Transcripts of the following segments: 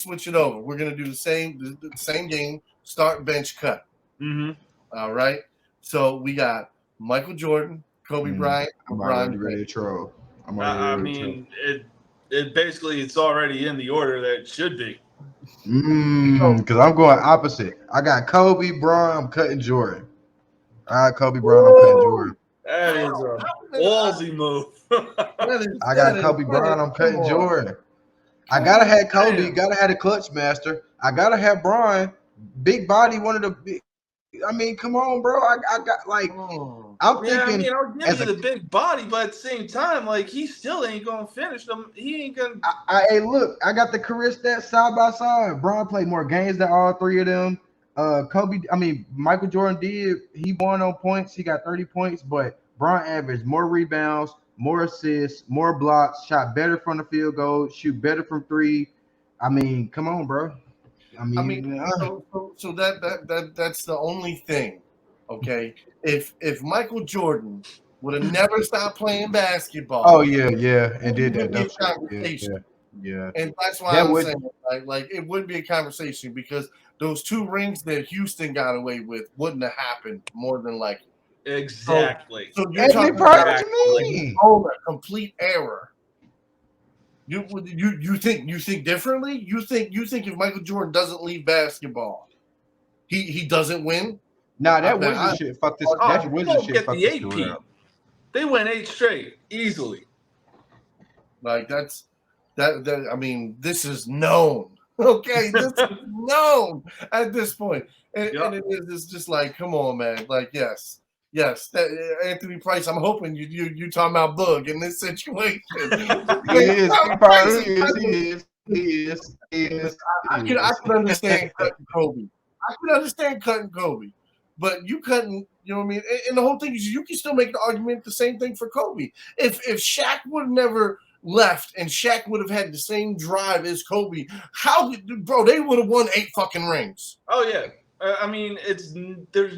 switch it over. We're gonna do the same game. Start, bench, cut. Mm-hmm. All right. So we got Michael Jordan, Kobe Bryant, I'm LeBron already ready to James. troll. I'm already I ready to troll. mean, it basically it's already in the order that it should be. So, Because I'm going opposite. I got Kobe, Bron, I'm cutting Jordan. I got Kobe, Bron, I'm cutting woo! Jordan. That is a How- ballsy move. That is I that got is Kobe, that is Bron, I'm come cutting on. Jordan. I Come gotta on. have Kobe, Damn. gotta have the clutch master. I gotta have Bron, big body, one of the big. I mean, come on, bro. I got like Mm. I'm Yeah, I thinking mean, I'll give as you a the big body, but at the same time, like he still ain't gonna finish them. He ain't gonna. hey, look, I got the career stats side by side. Bron played more games than all three of them. Michael Jordan did. He won on points. He got 30 points, but Bron averaged more rebounds, more assists, more blocks, shot better from the field goal, shoot better from three. I mean, come on, bro. I I mean, mean, so that's the only thing. Okay. If Michael Jordan would have never stopped playing oh basketball, yeah, it and did would that. be a That's true. conversation. Yeah. And that's why That I'm would. saying like it would be a conversation because those two rings that Houston got away with wouldn't have happened more than likely. So, Exactly. so you're Anthony talking Pryor, about what you Exactly. mean? a complete error. You think differently? You think if Michael Jordan doesn't leave basketball, he doesn't win? Nah, I that bet Wizard I shit fucked this. Oh, That you Wizard won't shit get fucked the this career 8 up. They went 8 straight easily. like that. I mean, this is known. Okay, this is known at this point, and Yep. it's just like, come on, man. Like, yes, Anthony Price. I'm hoping you talking about Boog in this situation. He is. He probably I could understand cutting Kobe. I could understand cutting Kobe, but you couldn't. You know what I mean? And the whole thing is, you can still make the argument the same thing for Kobe. If Shaq would have never left and Shaq would have had the same drive as Kobe, bro? They would have won 8 fucking rings. Oh yeah. I mean, there's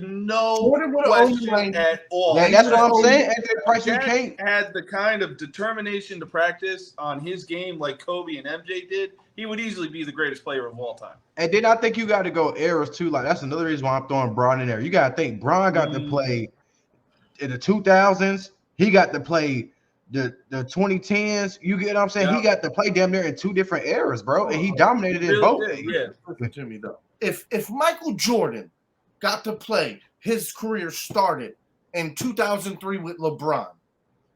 no Jordan would have owned the question ring. at all. Yeah, He that's would what have I'm owned. saying. Anthony Price, you Shaq can't. had the kind of determination to practice on his game like Kobe and MJ did. He would easily be the greatest player of all time. And then I think you got to go eras too. Like that's another reason why I'm throwing Bron in there. You got to think Bron got to play in the 2000s. He got to play the 2010s. You get what I'm saying? Yeah. He got to play damn near in two different eras, bro, and he Oh, dominated in Really both. did, yeah. listen to me though. If Michael Jordan got to play, his career started in 2003 with LeBron.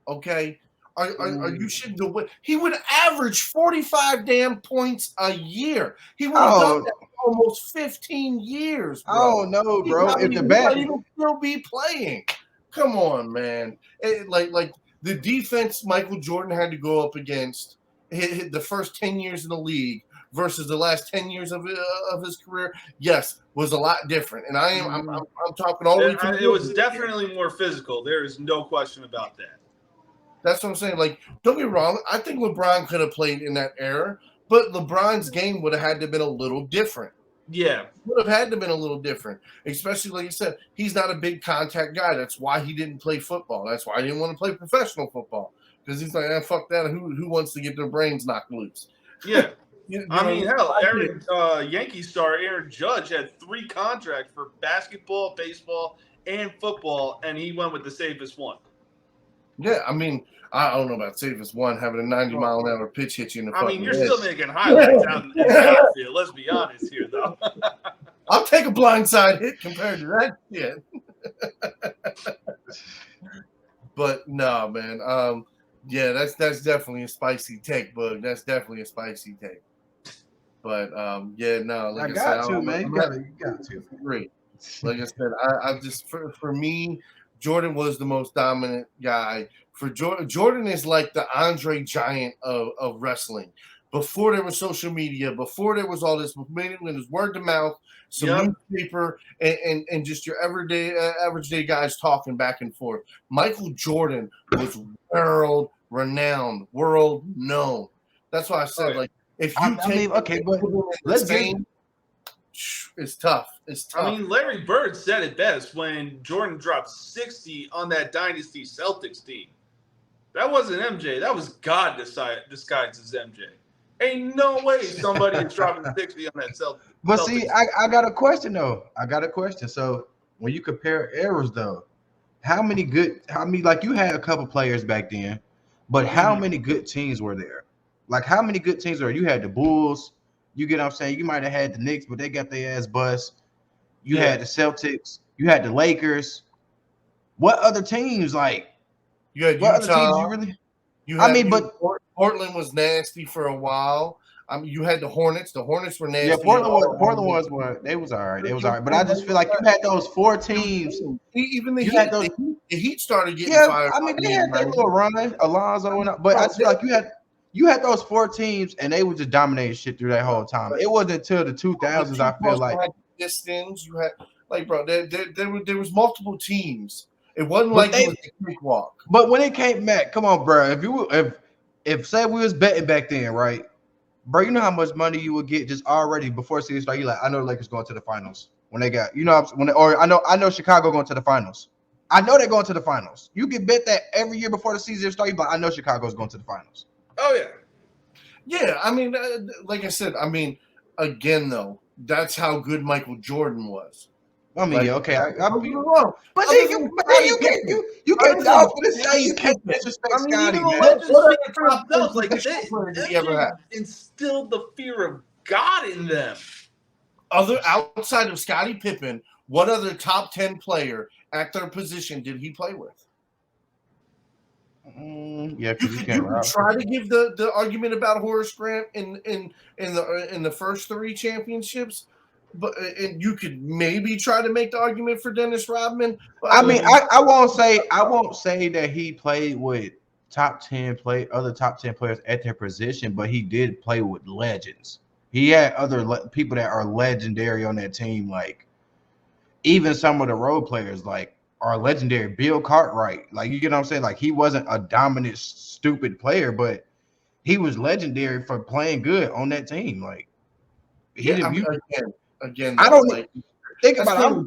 Okay, are you shitting the way? He would average 45 damn points a year. He would have done Oh, that for almost 15 years, oh bro. no, He bro. might If the even, he might bat, even still be playing. Come on, man. Like the defense Michael Jordan had to go up against the first 10 years in the league versus the last 10 years of his career, yes, was a lot different. And I'm talking all the way from It was definitely more physical. There is no question about that. That's what I'm saying. Like, don't get me wrong. I think LeBron could have played in that era, but LeBron's game would have had to have been a little different. Yeah. Would have had to have been a little different, especially like you said. He's not a big contact guy. That's why he didn't play football. That's why he didn't want to play professional football because he's like, fuck that. Who wants to get their brains knocked loose? Yeah. You I know, mean, hell, Yankee star Aaron Judge had 3 contracts for basketball, baseball, and football, and he went with the safest one. yeah. I mean, I don't know about safest one having a 90-mile-an-hour pitch hit you in the I fucking mean, you're head. still making highlights out in the outfield. Let's be honest here, though. I'll take a blindside hit compared to that shit. But no, man. Yeah, that's definitely a spicy take, Bug. That's definitely a spicy take. But yeah, no, like I got said, to, man. You got to. Agree. Like I said, I just for me, Jordan was the most dominant guy. For Jordan is like the Andre Giant of wrestling. Before there was social media, before there was all this, when it was word to mouth, some newspaper, and just your average day guys talking back and forth. Michael Jordan was world renowned, world known. That's why I said, like, if you but let's get. It's tough. It's tough. I mean, Larry Bird said it best when Jordan dropped 60 on that Dynasty Celtics team. That wasn't MJ. That was God disguised as MJ. Ain't no way somebody is dropping 60 on that Celtics. But see, I got a question though. I got a question. So when you compare eras though, like you had a couple players back then, but how many good teams were there? Like how many good teams were there? You had the Bulls, you get what I'm saying? You might have had the Knicks, but they got their ass bust. You had the Celtics, you had the Lakers. What other teams like You had what Utah. other teams you really But Portland was nasty for a while. You had the Hornets. The Hornets were nasty. yeah, Portland was all right. They was all right. But I just feel like you had those 4 teams. Even the You Heat, had those. the Heat started getting Yeah, fired. I mean they had their little run, Alonzo, but I feel like you had those 4 teams and they were just dominating shit through that whole time. It wasn't until the 2000s I feel like Pistons. You had bro, there was multiple teams. It wasn't But like it was a cakewalk. But when it came back, come on, bro. If say we was betting back then, right, bro, you know how much money you would get just already before season start. You like, I know the Lakers going to the finals when they got, I know Chicago going to the finals. I know they're going to the finals. You can bet that every year before the season starts. But I know Chicago's going to the finals. Oh yeah, yeah. I mean, like I said, again though, that's how good Michael Jordan was. I mean, like, yeah, okay. I'm wrong. But then you can't dog for the say you can't disrespect Scotty, man. What themselves like they instilled the fear of God in them. Outside of Scottie Pippen, what other top 10 player at their position did he play with? Yeah, you can try to give the argument about Horace Grant in the first 3 championships. But and you could maybe try to make the argument for Dennis Rodman. But I mean, I won't say that he played with other top 10 players at their position, but he did play with legends. He had other people that are legendary on that team, like even some of the role players like are legendary. Bill Cartwright, like you get what I'm saying? Like he wasn't a dominant, stupid player, but he was legendary for playing good on that team. Like he didn't. Again, I don't think about it.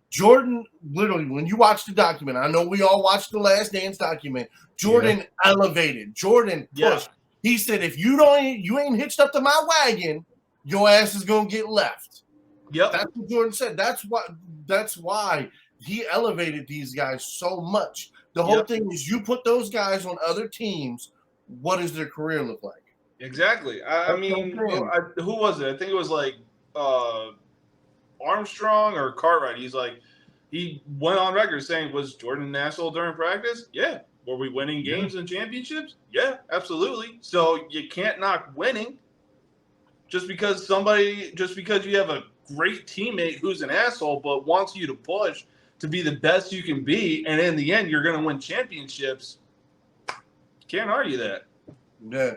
Jordan, literally, when you watch the document, I know we all watched the Last Dance document. Jordan elevated. Jordan pushed. He said, "If you ain't hitched up to my wagon, your ass is gonna get left." Yep, that's what Jordan said. That's why he elevated these guys so much. The whole thing is, you put those guys on other teams. What does their career look like? Exactly. I mean, who was it? I think it was like. Armstrong or Cartwright. He went on record saying, was Jordan an asshole during practice? Yeah. Were we winning games and championships? Yeah, absolutely. So you can't knock winning just because you have a great teammate who's an asshole but wants you to push to be the best you can be, and in the end you're going to win championships. Can't argue that. Yeah.